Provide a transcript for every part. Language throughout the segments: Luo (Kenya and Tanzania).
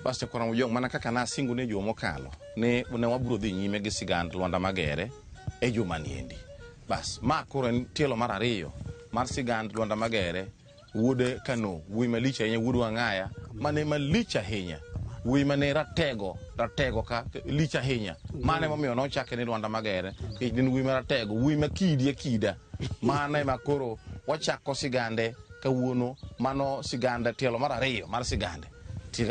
Basta kwa mjong mana kaka na singu ne jo mokalo ne wabro dhi nyime gi sigand Lwanda Magere e juma niendi. Bas ma koro tielo mar ariyo mar sigand Lwanda Magere wuode Kano wuoyi malich ahinya wuod Wang'aya mane malich ahinya wuoyi mane ratego ka lich ahinya mane momiyo nochake ni Lwanda Magere din wuoyi maratego wuoyi makidi akida mane makoro wachako sigande kawuono mano siganda tielo mar ariyo mar sigande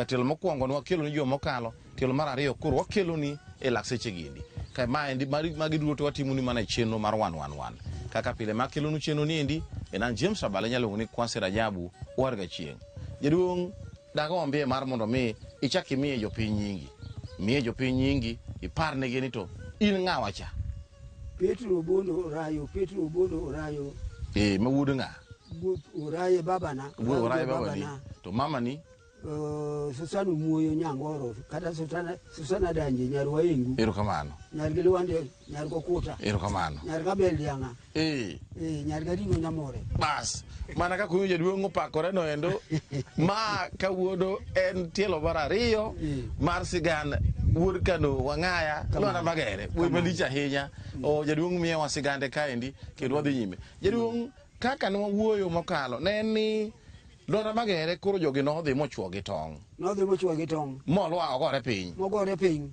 tielo mokwongo nwakelo ni jo mokalo tielo mar ariyo koro wakelo ni e lakseche gindi ka maendi magi duto watimo ni mana chenro mar 111 kaka pile makelo nu chenro ni endi en James Abale nyalo ni Kwanse Rajabu warga chieng jaduong dagombe mar mondo mi ichaki miye jopiny nyingi iparne ni to in ng'awacha Petro Obondo Orayo ma wuod ng'a Oraye babana to mama ni Susana Muoyo Nyangoro kata Susana Danje nyar waengu erokamano nyar Lwande nyar Kokuta erokamano nyar Gabel Dianga nyar Garingo Nyamore bas mana ka kuyo jaduong opakore no endo ma kawuono en tielo mar ariyo mar sigan wuod Kano Wang'aya Lwanda Magere wuoyi malich ahinya jaduong miyo wa sigande kaendi kendo wadhi nyime jaduong kaka ne wuoyo mokalo ne ni Lwanda Magere koro jogi nodhi mochwo gi tong molwa ogore piny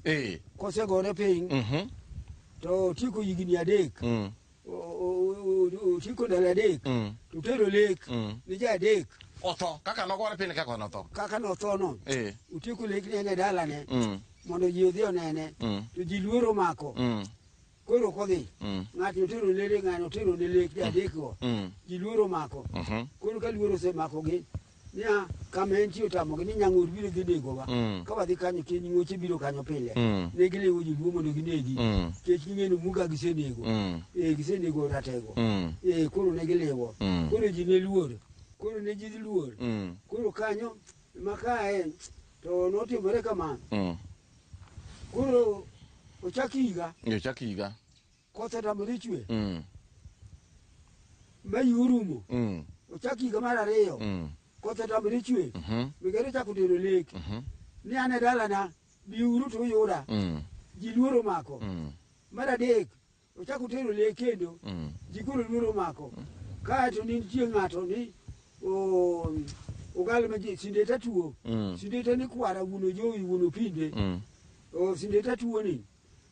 kosegore piny to tiko higni adek tiko ndalo adek to tero lek ni ja adek otho kaka nogore piny kaka notho no utiko lek ne dalane mondo ji odhi onene to ji luoro mako koro kodhi ng'ato tero lere ng'ano tero ne lek ja adek go ji luoro mako koro ka luoro osemako gi nia kama enti otamogi ni nyang'or biro dhi negowa ka wadhi kanyo keny ng'oche biro kanyo pile ne gilewo ji luo mondo ginegi kech ging'eno muga gisenego ratego koro ne gilewo koro ji ne luor koro ne ji luor koro kanyo makae to notimore kama koro ochak higa koth otamore chwe mayurumo ochak higa mar ariyo koth otamore chwe Magere chako tero lek ni ane dalana biuru to yuda ji luoro mako mar adek ochako tero lek kendo ji koro luoro mako kaeto nitie ng'ato ni ogal ma ji Sindeta tuo Sindeta ni kwara wuono jowi wuono pinde Sindeta tuo ni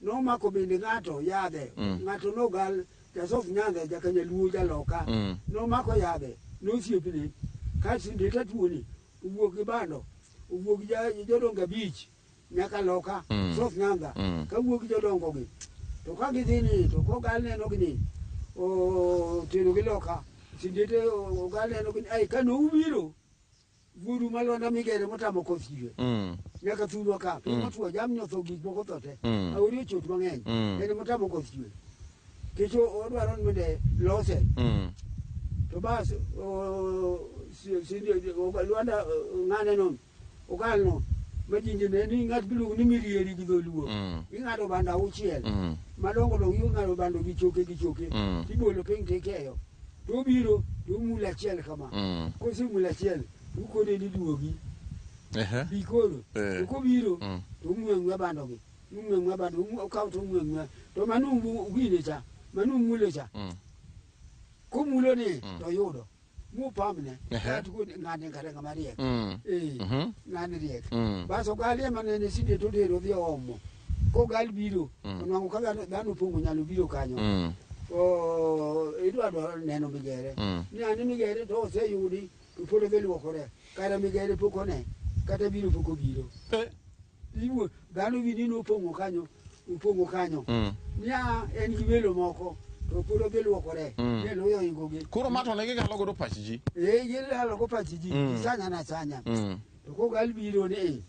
nomako bende ng'ato yadhe ng'ato nogal Jasof Nyanza jakanyaluo jaloka nomako yadhe nosiepne ka Sindeta tuo ni owuok gi bando owuok jodongo abich nyaka loka Sof Nyanza ka wuok jodongo gi to ka gidhi ni to kogal neno gi ni tero gi loka Sindeta ogal neno gi ai ka noubiro wuodu ma Lwanda Magere motamo koth chwe nyaka thurwa ka motwo jamni otho gik moko tho te aori ochot mang'eny en motamo koth chwe kech odwaro ni bende lose to bas Lwanda ng'ane no ogal no majinje ne ni ng'at biluongo ni Mirieri gi dholuo ing'ado bando auchiel madongo dongo ing'ado bando gi choke tibolo piny tikeyo to obiro to omula achiel kama kosemula achiel ukode ni duogi bikoro ukobiro to umwe bando gi umwe bando ukaw to umwe to manu ugine cha manu mule cha komulo ni to yudo mupamne katu ng'ane kare ng'amariek ng'ane riek baso galie manene sinde to dero dhi omo ko gal biro onwango ka dhano pongo nyalo biro kanyo idwaro neno Magere ni ani Magere to oseyudi polo dhi luokore kara Magere pokone kata biro poko biro iwo dhano wini nopongo kanyo nia en gi welo moko to polo dhi luokore ne loyo ingogi koro mato ne gigalo godo pach ji gilalo go pach ji sanya to ko gal biro ne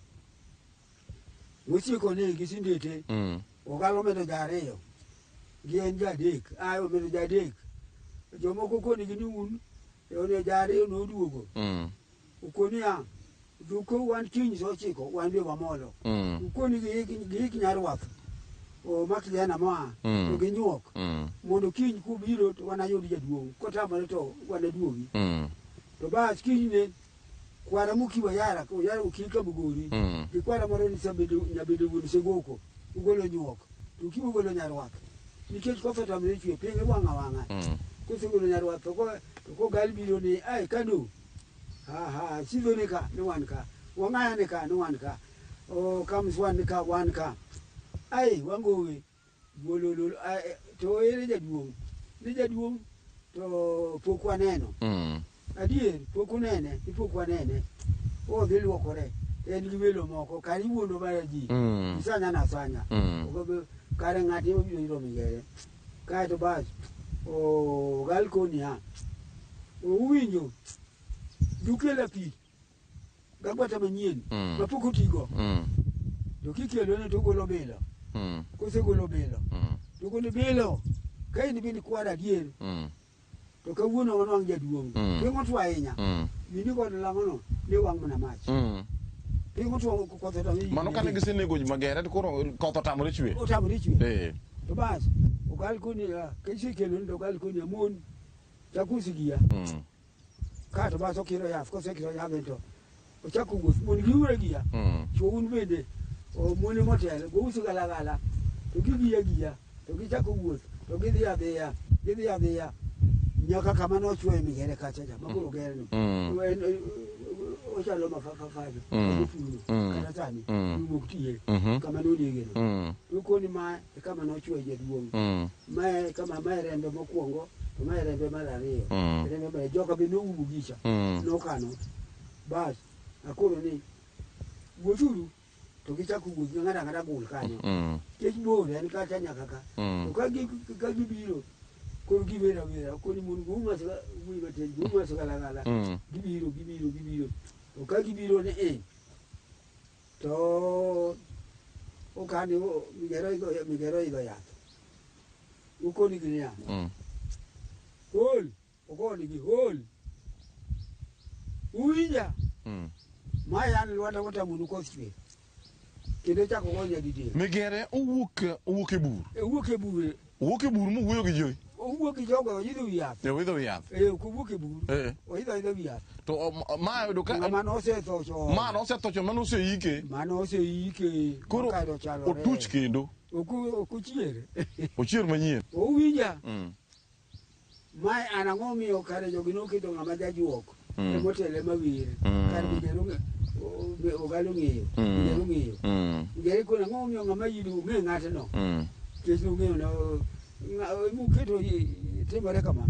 wosieko ne gi Sindete ogalo medo jariyo gi en jadek ayo medo jadek jomoko koni gi nun one jariyo noduogo ukonia duko wan kiny sochiko wan be wamolo ukoni gi nyarwath o makijana ma to gi nyuok mondo kiny kubiro to wanayud jaduong' kotamore to wanaduogi to bas kiny ne kwara mukiwa yara ko yara ukika bugori kwara moro ni sabedo nyabedo gun segoko ugolo nyuok to kiwo golo nyarwak nikech koso tamre chwe penge wanga ko segolo nyarwak to ko gal biro ni ai kanu ha sizo ne ka ni wan ka wanga ne ka ni wan ka o kam swan ne ka wan ka ai wangowe bololo to ere jaduong to pokwa neno adier pokunene ipokwa nene o dhi luokore en gi welo moko kari wuondo mar ji isanya na sanya ogobe kare ng'ati obiro iro migere kae to bas o galkonia uwinjo dukela pi gagwata manyien mapok otigo to kikelo ne to golo bilo kosegolo bilo to golo bilo ka in bini kwara adier to kawuono wanwang' jaduong' piny otwo ahinya mini kod lang'ono ne wang' mana mach piny otwo koth otamo mano kane gisenego Magere to koro koth otamore chwe to bas ogal koni kisekelo ni to ogal koni mon chakusigia ka to bas okiro yath kosekiro yath to ochako wuoth mon giure gia chwo un bende mon motel go uso galagala to gigia to gichako wuoth to gidhi adhiya nyaka kama nochwoe Migere kacha makoro gerno ochalo mafafafado kata sani mok tiye kama nonegeno tokoni ma kama nochwoe jaduong' mae kama mae rembe mokwongo to mae rembe mar ariyo rembe mar joka be noumo gicha nokano bas akoro ni wuothuru to gichako wuoth ng'ada gul kanyo kech bor en kata nyaka ka to ka gibiro koro gibera koni mon gumas galagala gibiro to ka gibiro ne to okani Migere igo yath ukoni gi niya hol okoni gi hol uwinja mae an lwanda motamonu koth chwe kendo chako gonya didel Migere owuok e bur owuok e bur mowuoyo gi joi owuok gi jogo oyidho wi yath kowuok e bur oyidho wi yath to ma yudo ka mano osetho chon mano oseike koro otuch kendo ochier manyien owinja mae an ang'o omiyo kare jogi noketo ng'ama jajuok emotele mawer kar Migere ogalo ng'eyo Migere kone ang'o omiyo ng'ama yido ong'e ng'atno kech nong'eyo muketo timore kama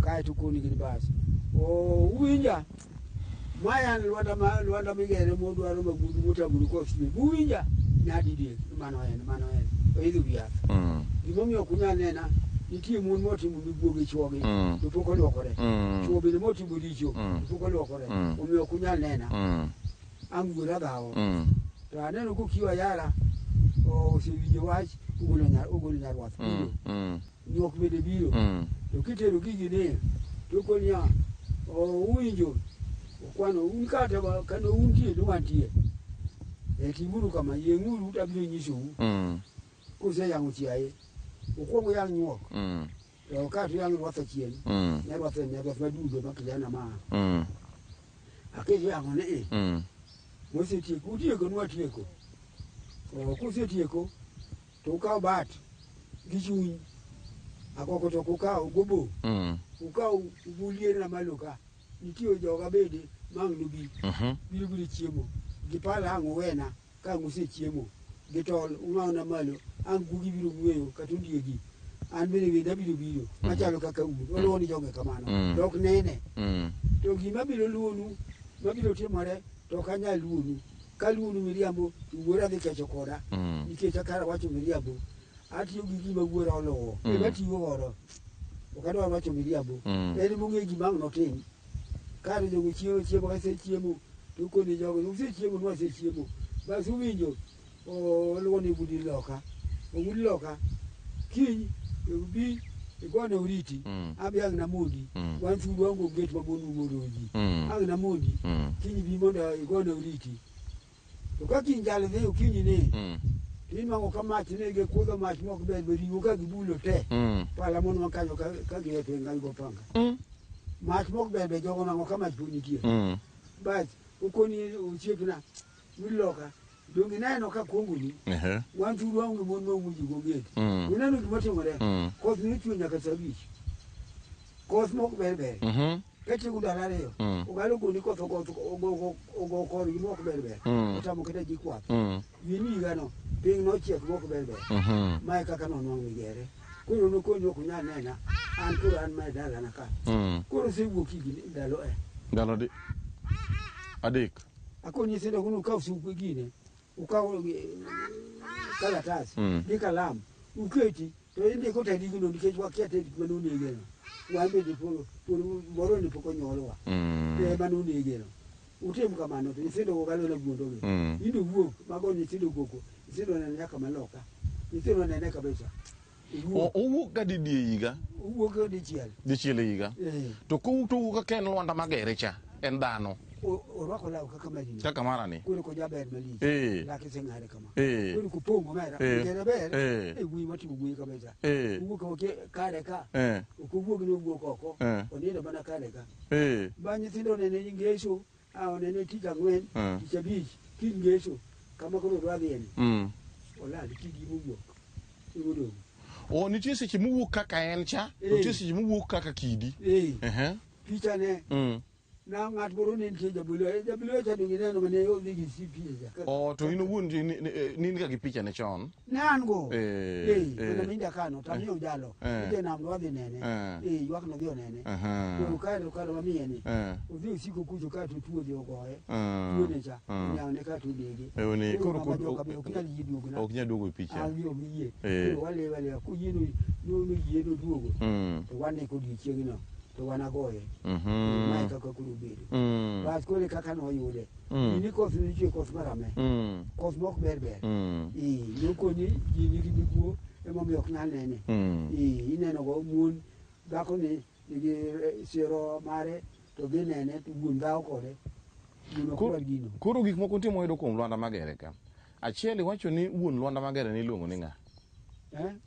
kae to koni gin bas uwinja mae an lwanda Migere modwaro magudu motamuru koth chwe uwinja nyadidek mano en oidho wi yath gimomiyo ok unyal nena nitie mon motimo mibuoge chwogi to pok olwokore chwo bende motimo richo to pok olwokore omiyo ok unyal nena ang' wuora dhawo to aneno kokiwa yara osewinjo wach ogolo nyarwath biro nyuok bende biro to kitero gigi ne to konia uwinjo okwano un kata kano untie to wantie timuru kama yieng'uru tabiro nyisou kuseyang'o chiaye okwongo yang' nyuok to ka to yang' rwath achien nyarwath madudo ma kijana ma aketo yang'o ne mosetieko utieko nwatieko kusetieko to ukaw bat gi chuny akoko to ukaw gobo ukaw ubulier malo ka nitie joga bende mang' nobi biro chiemo gi pala ang' uwena ka ang' usechiemo gi tol ung'awna malo ang' gugi biro ng'weyo kata ondiegi an bende wenda biro machalo kaka un waluwo ni joge kamano dok nene to gima biro luonu mabiro timore to ok anyal luonu ka luonu miriambo wuora dhi kecho koda nikech akara wacho miriambo atiyo gi gima wuora oluwo ematiyo godo ok adwar wacho miriambo en mong'e gima ang' notim kare jogo chiemo kasechiemo to koni jogo usechiemo nwasechiemo bas uwinjo oluwo ni budi loka kiny bi igone uriti abi ang' namondi wan thuolo waongo get mamonu moroji ang' namondi kiny bi mondo igone uriti to ka kiny jal dhi okinyi ni tinwang'o ka mach nege kudho mach mok ber beriwo ka gibulo te pala mon makanyo ka giwe penga igo panga mach mok ber be jogo nang'o ka mach pod nitie bas ukoni uchiepna miloka dongi neno ka kongoni wan turu wangu mon mo muji gongeti uneno gimatimore koth ni chwe nyaka sabich koth mok berber kete kudalare yo ugalo goni koth ogo kor gi mok berber utamo kete jikwath yini gano ping no chiek mok berber mai kaka no nwang migere kuro no konyo kunya nena an kuro an mai dala na ka kuro se wuoki gi dalo di adek akoni sendo kunu ka usuku gine ukawo kalatasi di kalam uketi to inde ko tadi gino dikej wakiate manuni geno wambe di polo moro ni poko nyolwa manuni geno utem kamano to sendo ko galo na gundo ge ino wuok mago ni sendo goko sendo na nyaka maloka sendo na neka besa wuok ga di yiga wuok di chiel yiga to ko to ka ken Lwanda Magere cha en dhano orwako law kaka marini kaka marani kule ko jaber mali laki sengare kama kule ko pongo mera gere ber wi mati wi kabeza wuok ko kare ka ko wuok no wuok oko onire bana kare ka banyi tindo nene ngeso a nene tika ngwen tichabich kin ngeso kama ko rwadhi ene ola dikidi wuok igodo o nitie seche muwuok kaka en cha nitie seche muwuok kaka kidi picha ne na ngat moro ne nitie jabulo cha dingi neno mane yo digi CP o to ino wuon nini ka gi picha ne chon nan go na minda kano tamiyo jalo ite na mwadhi nene ywak no dio nene ko ka mamiye ni udhi usiku kujo ka tutuo dio goe tuone cha nyaone ka tudege ni koro oknyali yidugo na oknya dugo picha ayo miye wale ku yino no yeno dugo to wane ko di chiegno to wana goye mai kaka kurubedo bas kole kaka no yude ni koth ni chwe koth marame koth mok berber yoko ni jini gi biguo emo mi ok nyal nene ineno go mun dhako ni nigi siro mare to gi nene to wuon dhaw kode koro gik moko timo yudo kuom Lwanda Magere ka achiel iwacho ni wuon Lwanda Magere ni luongo ni ng'a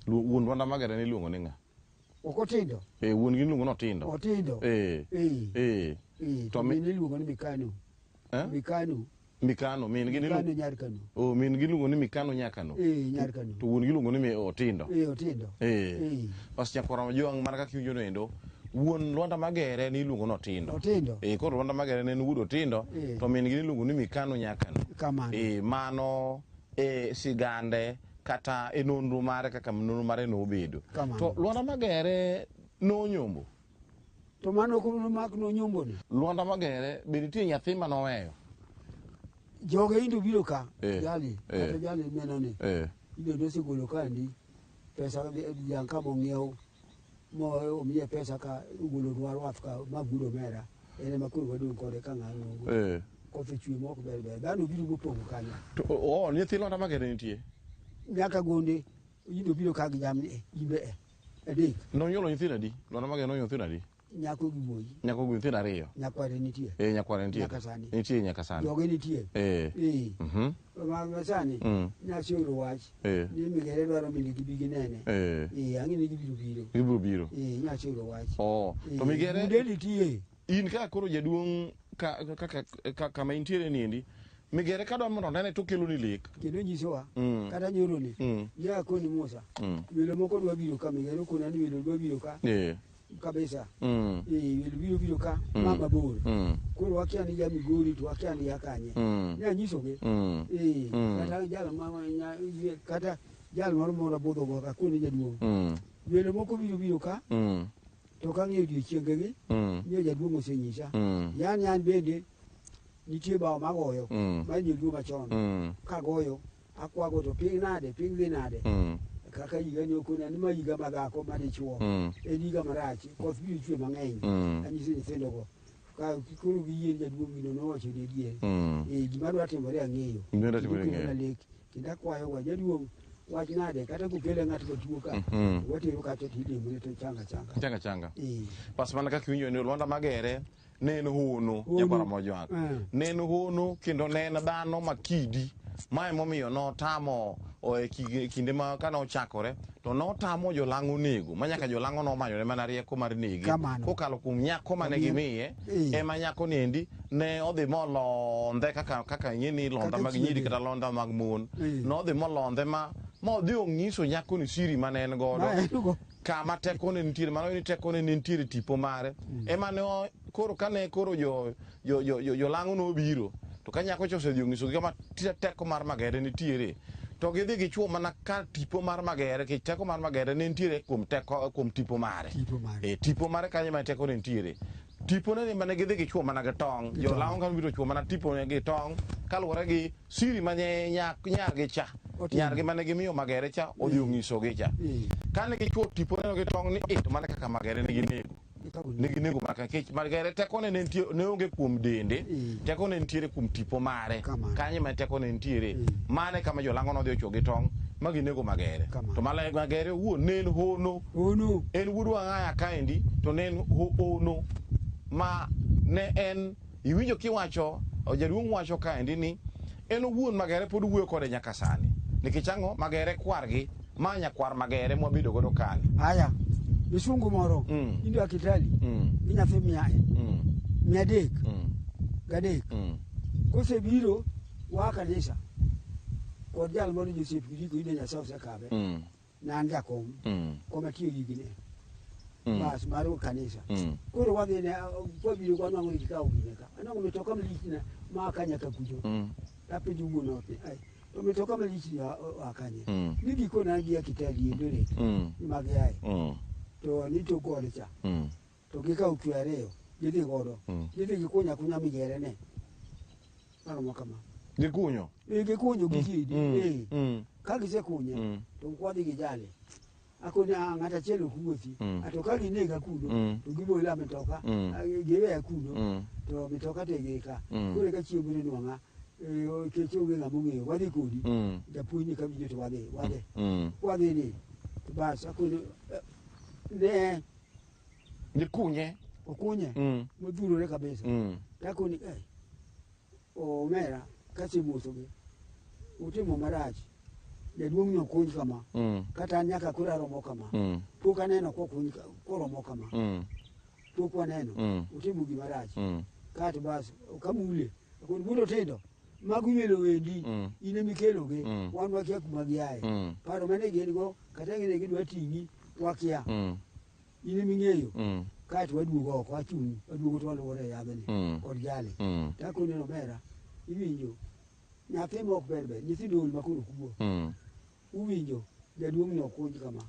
wuon Lwanda Magere ni luongo ni ng'a okotindo wuon gi luongo no tindo otindo to min luongo ni Mikano min gi Mikano Nyarkano min gi luongo ni Mikano Nyakano Nyarkano to wuon gi luongo ni otindo otindo pas nyakwara majwang' mar kaka iwinjo endo wuon Lwanda Magere ni luongo no tindo koro Lwanda Magere ne en wuod otindo to min gi luongo ni Mikano Nyakano mano sigande kata e nonro mare kaka nonro mare nobedo to Lwanda Magere nonyombo to mano ko mak nonyombo ni Lwanda Magere be nitie nyathi manoweyo joge indo biro ka jali kata jali neno ni indo dosi golo kandi pesa yanka mongiew mo omiye pesa ka golo dwaro afka magudo mera ene makuru wadun kode ka ng'ano ko fichwe moko berber dano biro go pongo kanya to nyathi Lwanda Magere nitie nyaka gonde indo biro ka jamni imbe adek nonyolo nyithindo adi Lwanda Magere nonyolo nyithindo adi nyako gi boyi nyako gi nyithindo ariyo nyakware nitie nyakware nitie nitie nyaka sani joge nitie sani nyasioro wach ni Migere dwaro mini gibigi nene ang'ini gibiro biro nyasioro wach to Migere bude nitie in ka koro jaduong' kama intiere niendi Migere kadwa mondo nene to kelo ni lek kendo nyisowa kata nyoro ni ya koni Musa welo moko dwa biro ka Migere kona ni welo dwa biro ka kabisa welo biro ka mama bor koro wakia ni Migori to wakia ni yakanye ya nyisoge kata jalo mama kata jalo moro bodho go ka koni jaduong' welo moko biro ka to ka ng'eyo odiochiengegi ni jaduong' osenyisa yani an bende nitie bao magoyo manyo duo machon kagoyo akwago to piny dhi nade kaka higa ni okona ni ma higa madhako madichuo en higa marach koth biro chwe mang'eny anyise nyithindo go ka koro giyie jaduong' gino nowacho ni dier gima dwa timore ang'eyo kendo akwayo wa jaduong' wach nade kata kupele ng'at matuo ka watero kata tidemone to changa pas mana kaka iwinjo ni Lwanda Magere ne en hono nyakwara mojwang' ne en hono kendo ne en dhano makidi Mae momiyo notamo kinde ma kane ochakore to notamo jolango nego manyaka jolango nomanyore mana rieko mar negi kokalo kuom nyako mane gimiye ema nyako niendi ne odhi molondhe kaka ing'eni londa mag nyiri kata londa mag mon nodhi molondhe ma odhi ong'iso nyako ni siri mane en godo kama tekone nitiere mano ni tekone nitiere tipo mare ema ne koro kane koro jolango nobiro to ka nyako osedhi ong'isogi kama teko mar Magere nitiere to gidhi gichuo mana ka tipo mar Magere kech teko mar Magere ne nitiere kuom tipo mare tipo mare kanyo ma teko ne nitiere tipo ne mane gidhi gichuo mana gi tong' jolango kan biro chuo mana tipo ne gi tong' kaluwore gi siri mane nyargi cha nyargi mane gimiyo Magere cha odhi ong'isogi cha kane gichuo tipo ne gi tong' ni to mana kaka Magere nigi nego maka kech Magere teko ne onge kuom dende teko ne nitiere kuom tipo mare kanyo ma teko ne nitiere mane kama jolango nodhi ochuo gi tong' ma ginego Magere to Magere owuon ne en hono en wuod Wang'aya kaendi to ne en hono ma ne en iwinjo kiwacho jaduong' wacho kaendi ni en owuon Magere pod wuoyo kode nyaka sani nikech ang'o Magere kwargi ma nyakwar Magere mwabedo godo kani aya misungu moro indo akitali gi nyathi mia adek gadek kosebiro wa kanisa kod jal moro Joseph Kiriko ine Nyasaye osekawe nan jakom komatiyo higni bas maro kanisa koro wadhi ne kwabiro kwa nango ikao gine ka anango metoka mlichna ma kanya kakujo tapi jugo note ai to metoka mlichna akanye nigi kona gi akitali ndore magi ai to nito kode cha to gikao twere gidhi godo gidhi gikunya Magere ne mano kama gikunyo gikidi ka gisekunya to kwadhi gijale akona ng'ata chelo kuothi atoka ginega kuno to gibola metoka giweya kuno to metoka tegeka kore ka chiemo ne nwanga kechoge ng'among'eyo wadhi kodi japuonj kabije to wadhi ni bas akona ne gikunye okunye modhurore kabisa takoni omera kasemosoge utimo marach jaduong' nokuny kama kata nyaka kura romo kama pok aneno kokuny koromo kama pok waneno utimo gima rach kata bas kamule kon budo tindo magumelo wendi ine mikeloge wan wakia kuma giaye paro mane gin go kata ngene gidwa tingi wakia ine ming'eyo kata waduogo oko waduogo to waluore yadhni kod jale takoni nomera iwinjo nyathi mok berber nyithindo ol makoro kuo uwinjo jaduong' no okuny kama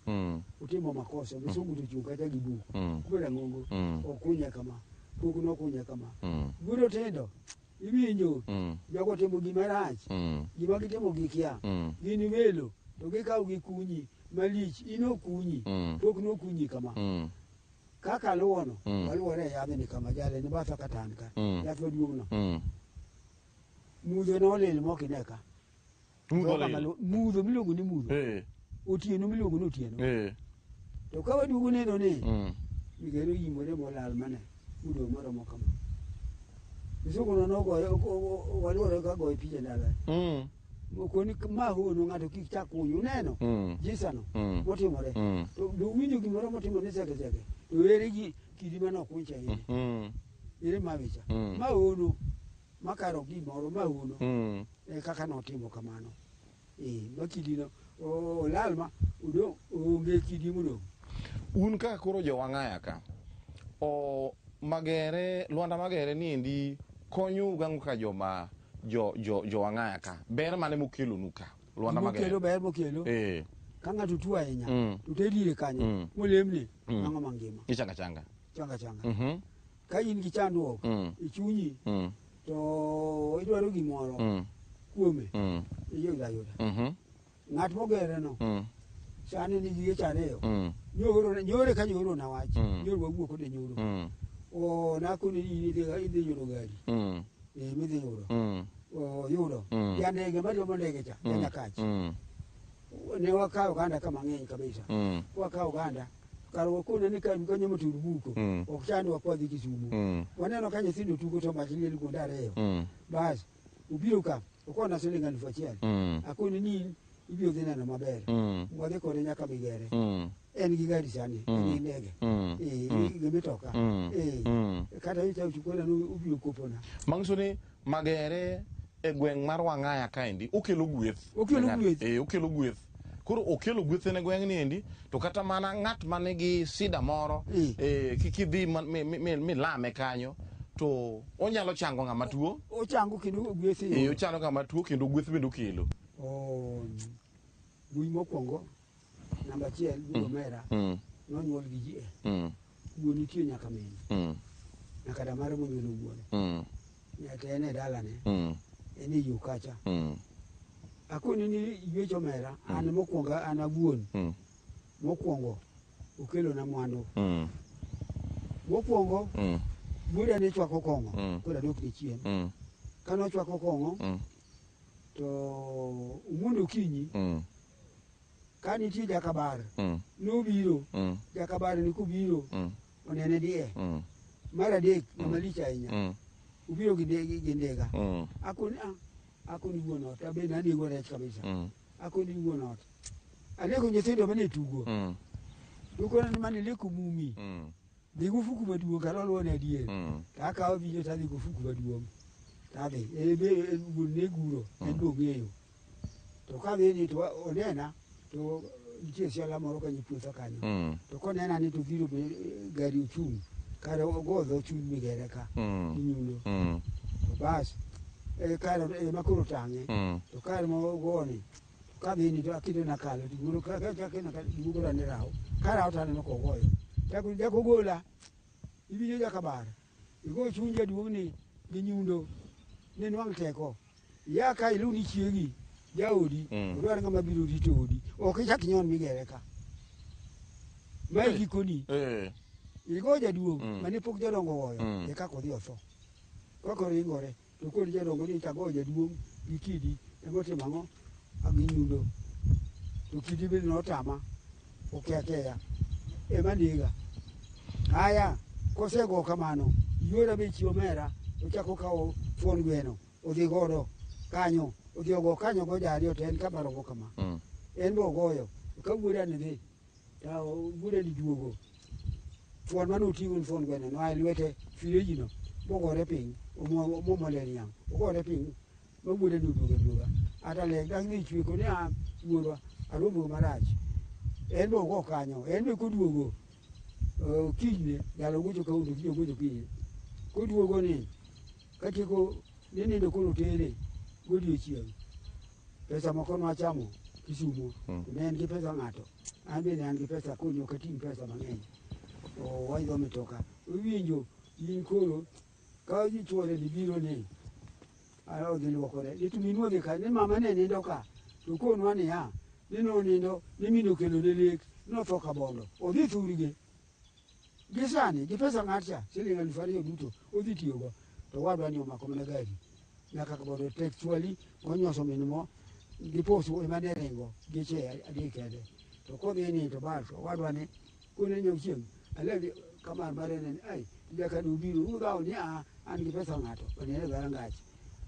utimo makosa misungu to chuo kata gibu kwera ng'ongo okunya kama pok nokunya kama budo tindo iwinjo jogo timo gima rach gima gitimo gikia gini welo to gikaw gikunyi malich inokunyi pok nokunyi kama kaka luono waluore yadhni kama jale ni batha katanka yath maduong' no mudho nolil mokineka mudho miluongo ni mudho otieno miluongo ni otieno to ka waduogo neno ni Magere yimore molal mane mudho moromo kama misunguno nogoyo waluore ka goyo picha ndala mokoni ma hono ng'ato kik chak kunyo neno jisano motimore to winjo gimoro motimore seke to ere gi kidi manokuncha ere mawicha ma hono makaro gimoro ma hono kaka notimo kamano makidino olal ma udong' onge kidi modong'. Un kaka koro jo Wang'aya ka Magere Lwanda Magere niendi konyo ugango ka joma jo Wang'aya ka ber mane mokelo nuka Lwanda Magere mokelo ber mokelo ka ng'ato tuo ahinya to tedire kanyo molemne ang'o mangima changa ka in gi chandruok e chunyi to idwaro gimoro kuome iyuda ng'at mogere no sani nigi weche ariyo nyore ka nyoro na wach nyoro wawuok kode nyoro nakoni idhi yudo gari midhi yudo ya ndege mariombo ndege cha Nyakach ne wakawo ganda kama ng'eny kabisa wakawo ganda karo kone ni kanyo moturbuko ok chandwa kwadhi Kisumu waneno ka nyithindo tugo to mach liel kuonde ariyo bas ubiro ka okona siling 1,000 akoni ni ibiro dhi neno maber mwadhi kode nyaka Migere en gi gari sani en gi ndege gi mitoka kata icha uchukona ubiro kopona mang'so ni Magere e gweng' mar Wang'aya kaendi okelo gweth okelo gweth koro okelo gweth ne gweng' ni endi to kata mana ng'at mane gi sida moro kikidhi milame kanyo to onyalo chango ng'ama tuo ochango kendo gweth ochano ng'ama tuo kendo gweth bende okelo Bui mokwongo namba 1 Bugo Mera nonyuol gi ji wuon nitie nyaka min nyaka da mare monyuolo wuon nyaka en e dalane en e yo kacha akoni ni ywecho Mera an mokwongo an awuon mokwongo okelo na mwandu mokwongo buda ne chwako kong'o kod adok ni chien kano chwako kong'o to umundo kinyi ka nitie jakabar nobiro jakabar ni kubiro onene die mar adek malich ahinya ubiro gi ndega akoni wuon ot abende anego rech kabisa akoni wuon ot anego nyithindo mane tugo tukona ni mane leko mumi dhi gufuku maduong' kaloluwo ne adier takawo vinyo tadhi gufuku maduong' tadhi wuon ne guro en bong'eyo to kadhi ni to onena to nitie siala moro kanyo puotho kanyo to konena ni to biro gari ochung' kare ogodho chuny Migere ka inyundo to bas kare makoro tang'e to kare mogoni kadhi ni to akide na kalo tiguro kagugora ni rawo karawo taneno kogoyo jako gola ibinyo jakabar igo chuny jaduong' ni gi nyundo ne nwang' teko ya ka iluni chiegi jaodi odwar ng'ama biro rito odi ok ichak nyon Migere ka mai gikoni igo jaduong' mane pok jadongo goyo e kako dhi otho kako ringore to kod jadongo ni chago jaduong' gi kidi emotimo ang'o agi nyundo to kidi bende notama okeakeya ema nega haya kosego kamano yuora be Chiwo Mera ochako kawo fuon gweno odhi godo kanyo odhi ogo kanyo go jariyo to en kabarogo kama en bo goyo ka wuoda ni dhi to wuoda ni duogo fuon manoting'o fuon gweno no ai lwete firejino bogore piny omomole niang' ogore piny ma wuoda ni oduoga ata le dang' dhi chweko ni wuorwa aromo marach en bo go kanyo en be koduogo kinyne nyalo gocho ka undo kiyo gocho kiyo koduogo ni katieko ni nindo koro tere godiochieng' pesa moko nwachamo Kisumo ne en gi pesa ng'ato an bende an gi pesa konyo kating' pesa mang'eny waidho mitoka iwinjo in koro ka chwore ni biro ni odhi luokore ni to minwa dhi ka ni mama ne nindo ka to konwa ni ni nonindo ni mino kelo ne lek notho ka bondo odhi thurige gi sani gi pesa ng'atcha siling 2,000 duto odhi tiyogo to wadwa ni omako mana gari nyaka ka bondo textually onyoso min mo gi posu ema ne ringo geche adek kende to kodhi ni to bas wadwa ni kone nyauchieng' alegi kamar mare ne ai jaka dubiro udhaw ni an gi pesa ng'ato onene garangach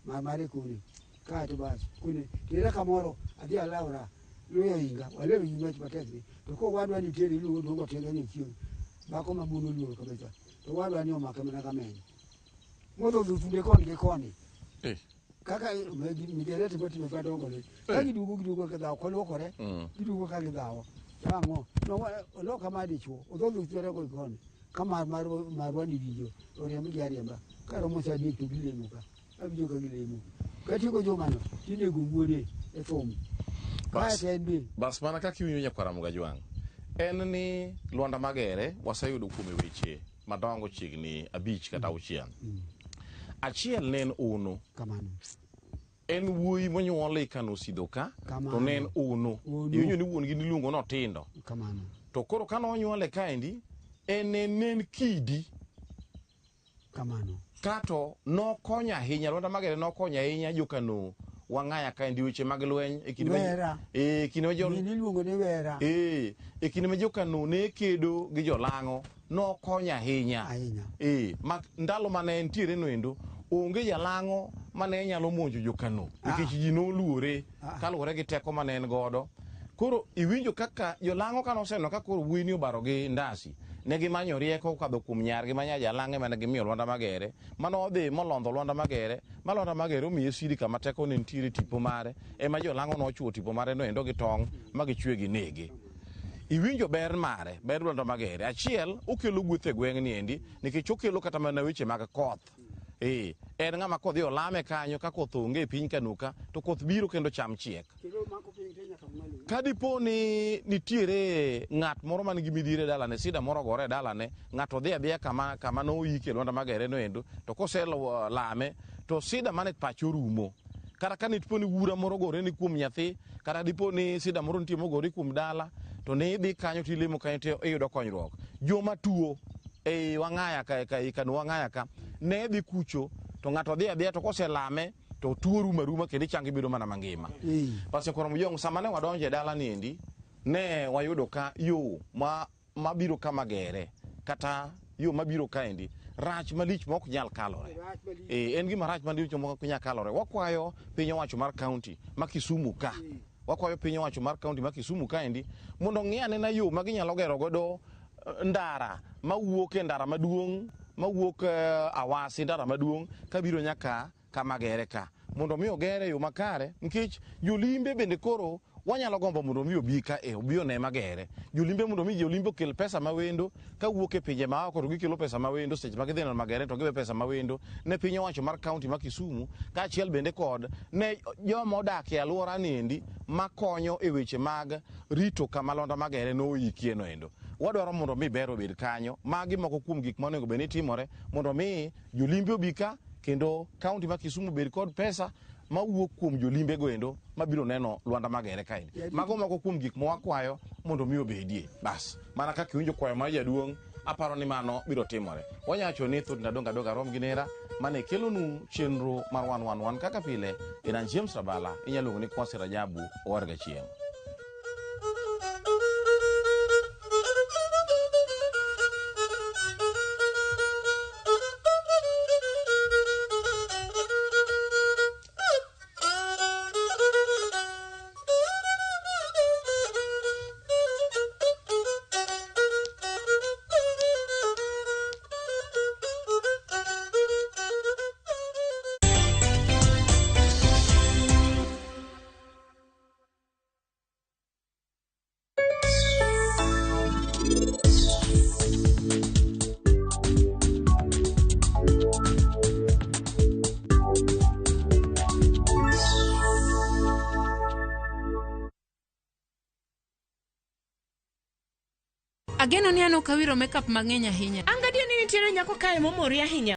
mare kone ka to bas kone tira kamoro adhi alawra luyo inga walewo ing'wech matekni to ko wadwa ni teri luwo dongo tega ni chieng' bako mamuno luoro kabisa to wadwa ni omake mana kameny modho dhunde koni gi koni kaka Migere timo timo kadongo ne ka giduogo ka dhawo kolwokore giduogo ka gidhawo ang'o oloka ma dichuo odhodho chwere go koni ka marwa ni winjo oriemb gi ariemba karomo sa adek to gilemo ka abinjo ka gilemo katieko jomano tinego wuode e thum bas mana kaka iwinjo nyakwara Mugajwang' en ni Lwanda Magere waseyudo kuome weche madongo chiegni 5 kata 6 achiel ne en ono kamano en wuoyi monyuole ka nosidho ka to ne en ono iwinjo ni wuon gi niluongo notindo kamano to koro ka nonyuole kaendi en kidi kamano kato nokonyo ahinya Lwanda Magere nokonyo ahinya jokano Wang'aya kaendi weche mag lweny e kinde ma jokano ne kedo gi jolang'o nokonyo ahinya ndalo mane entiere noendo onge jalang'o mane nyalo monjo jokano nikech ji noluore kaluwore gi teko mane en godo. Koro iwinjo kaka jolang'o kanoseno ka koro wuoyini obaro gi ndasi ne gimanyo rieko kadho kuom nyargi manya jalang'e mane gimiyo Lwanda Magere mano odhi molondho Lwanda Magere ma Lwanda Magere omiye siri kama teko ne nitiere tipo mare ema jolang'o nochuo tipo mare no endo gi tong' ma gichwe ginege. Iwinjo ber mare, ber Lwanda Magere. Achiel, okelo gweth e gweng'ni endi nikech okelo kata mana weche mag koth. En ng'ama kodhi olame kanyo ka koth onge e piny kanuka to koth biro kendo cham chiek. Kadipo ni nitiere ng'at moro man gi midhiere dalane, sida moro gore e dalane, ng'ato dhi adhiya kama noike Lwanda Magere no endo, to koselame to sida mane pacho rumo. Kata ka dipo ni wura moro gore ni kuom nyathi, kata dipo ni sida moro nitie mogore kuom dala, to ne idhi kanyo tilimo kanyo to iyudo konyruok. Joma tuo ei Wang'aya kanu Wang'aya ka ne dhi kucho to ng'ato dhi adhiya to koselame to tuo ruma kendo changi bedo mana mangima. Pastor Koromo Jong, sama ne wadonje dala ni endi ne wayudo ka yo mabiro ka Magere kata yo mabiro ka endi rach malich ma ok nyal kalore. En gima rach malich ma ok nyal kalore. Wakwayo piny owacho mar kaunti ma Kisumu ka. Wakwayo piny owacho mar kaunti ma Kisumu ka endi mondo ng'i anena yo ma ginyalo gero godo ndara mawuok e ndara maduong' mawuok Awasi ndara maduong' kabiro nyaka ka Magere ka mondo mi ogere yo makare nikech jolimbe bende koro wanyalo gombo mondo mi obi ka obi one Magere. Jolimbe mondo mi jolimbe okel pesa mawendo ka wuok e pinje ma oko to gikelo pesa mawendo seche ma gidhi neno Magere to giwe pesa mawendo ne piny owacho mar kaunti ma Kisumu kaachiel bende kod ne joma odak e alwora niendi makonyo e weche mag rito kama Lwanda Magere noikie no endo. Wadwaro mondo mi ber obed kanyo. Magi moko kuom gik monego bed ni timore mondo mi jolimbe obi ka kendo kaunti ma Kisumu bed kod pesa mawuok kuom jolimbe go endo mabiro neno Lwanda Magere kaendi. Mago moko kuom gik mwakwayo mondo mi obedie. Bas, mana kaka iwinjo kwayo mar jaduong', aparo ni mano biro timore. Wanyacho ni thud nadonga rom gi nera mane kelonu chenro mar 111 kaka pile. Ina James Rabala, inyalo ni Kwasi Rajabu owarga chieng'. Ageno ni ano kawiro makeup mang'eny ahinya. Angadia ni nitiere nyako kae momori ahinya.